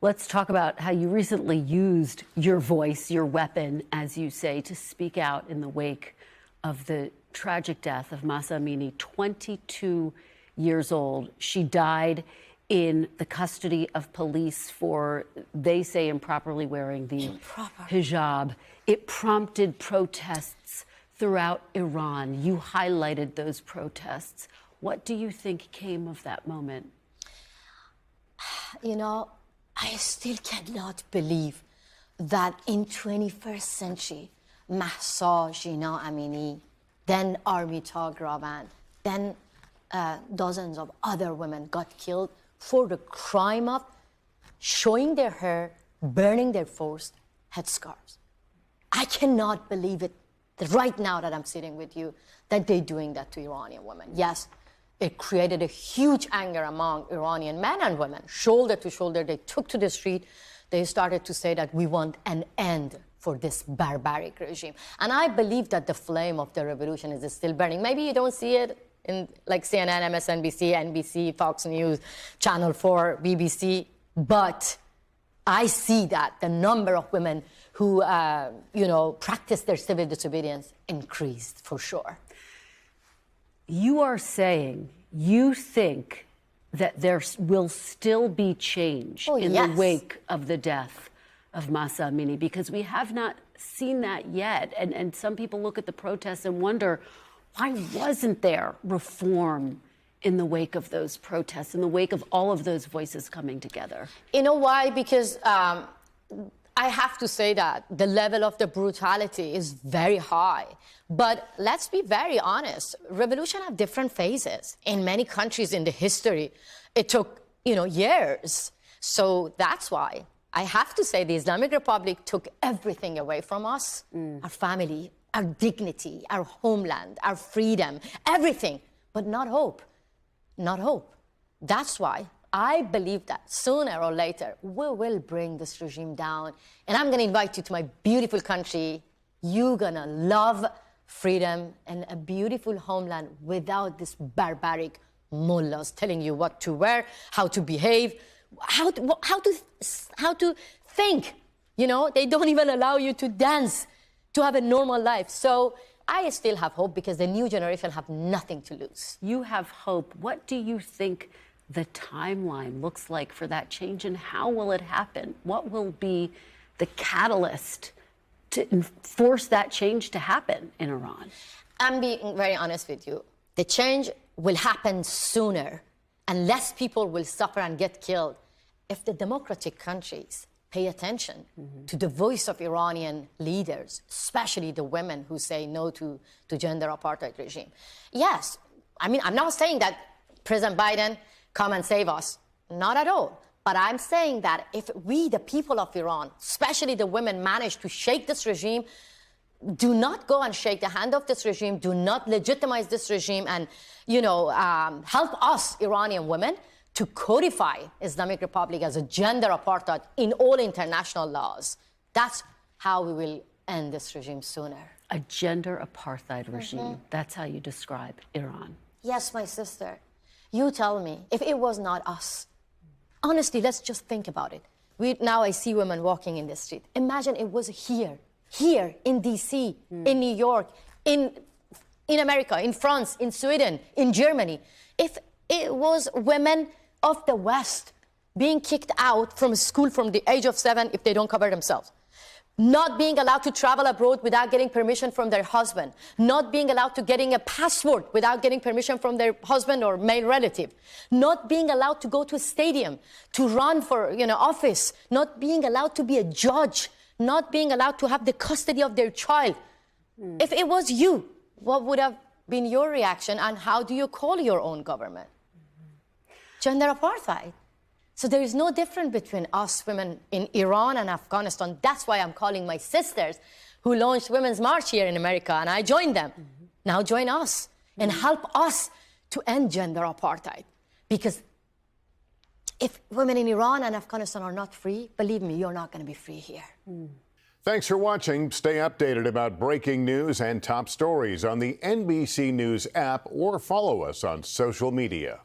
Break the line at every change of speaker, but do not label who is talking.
Let's talk about how you recently used your voice, your weapon, as you say, to speak out in the wake of the tragic death of Mahsa Amini, 22 years old. She died in the custody of police for, they say, improperly wearing the hijab. It prompted protests throughout Iran. You highlighted those protests. What do you think came of that moment?
You know, I still cannot believe that in 21st century, Mahsa Amini, then Army Tag Ravan, then dozens of other women got killed for the crime of showing their hair, burning their forced headscarves. I cannot believe it that right now that I'm sitting with you, that they're doing that to Iranian women. Yes, it created a huge anger among Iranian men and women. Shoulder to shoulder, they took to the street. They started to say that we want an end for this barbaric regime. And I believe that the flame of the revolution is still burning. Maybe you don't see it in like CNN, MSNBC, NBC, Fox News, Channel 4, BBC, but I see that the number of women who, practice their civil disobedience increased for sure.
You are saying you think that there will still be change in the wake of the death of Mahsa Amini, because we have not seen that yet. And some people look at the protests and wonder, why wasn't there reform in the wake of those protests, in the wake of all of those voices coming together?
You know why? Because I have to say that the level of the brutality is very high. But let's be very honest. Revolution have different phases. In many countries in the history, it took, years. So that's why I have to say the Islamic Republic took everything away from us, our family, our dignity, our homeland, our freedom, everything, but not hope. Not hope. That's why I believe that sooner or later we will bring this regime down. And I'm going to invite you to my beautiful country. You're going to love freedom and a beautiful homeland without this barbaric mullahs telling you what to wear, how to behave, how to think. They don't even allow you to dance, to have a normal life. So I still have hope because the new generation have nothing to lose.
You have hope. What do you think the timeline looks like for that change, and how will it happen? What will be the catalyst to force that change to happen in Iran?
I'm being very honest with you. The change will happen sooner and less people will suffer and get killed if the democratic countries pay attention to the voice of Iranian leaders, especially the women who say no to gender apartheid regime. Yes, I mean, I'm not saying that President Biden come and save us, not at all. But I'm saying that if we, the people of Iran, especially the women, manage to shake this regime, do not go and shake the hand of this regime, do not legitimize this regime and, help us, Iranian women, to codify Islamic Republic as a gender apartheid in all international laws. That's how we will end this regime sooner.
A gender apartheid regime. That's how you describe Iran.
Yes, my sister. You tell me, if it was not us, honestly, let's just think about it. Now I see women walking in the street. Imagine it was here in DC, in New York, in America, in France, in Sweden, in Germany. If it was women of the West being kicked out from school from the age of 7 if they don't cover themselves, not being allowed to travel abroad without getting permission from their husband, not being allowed to getting a passport without getting permission from their husband or male relative, not being allowed to go to a stadium, to run for office, not being allowed to be a judge, not being allowed to have the custody of their child. If it was you, what would have been your reaction, and how do you call your own government? Gender apartheid. So there is no difference between us women in Iran and Afghanistan. That's why I'm calling my sisters who launched Women's March here in America, and I joined them. Now join us and help us to end gender apartheid. Because if women in Iran and Afghanistan are not free, believe me, you're not going to be free here.
Thanks for watching. Stay updated about breaking news and top stories on the NBC News app or follow us on social media.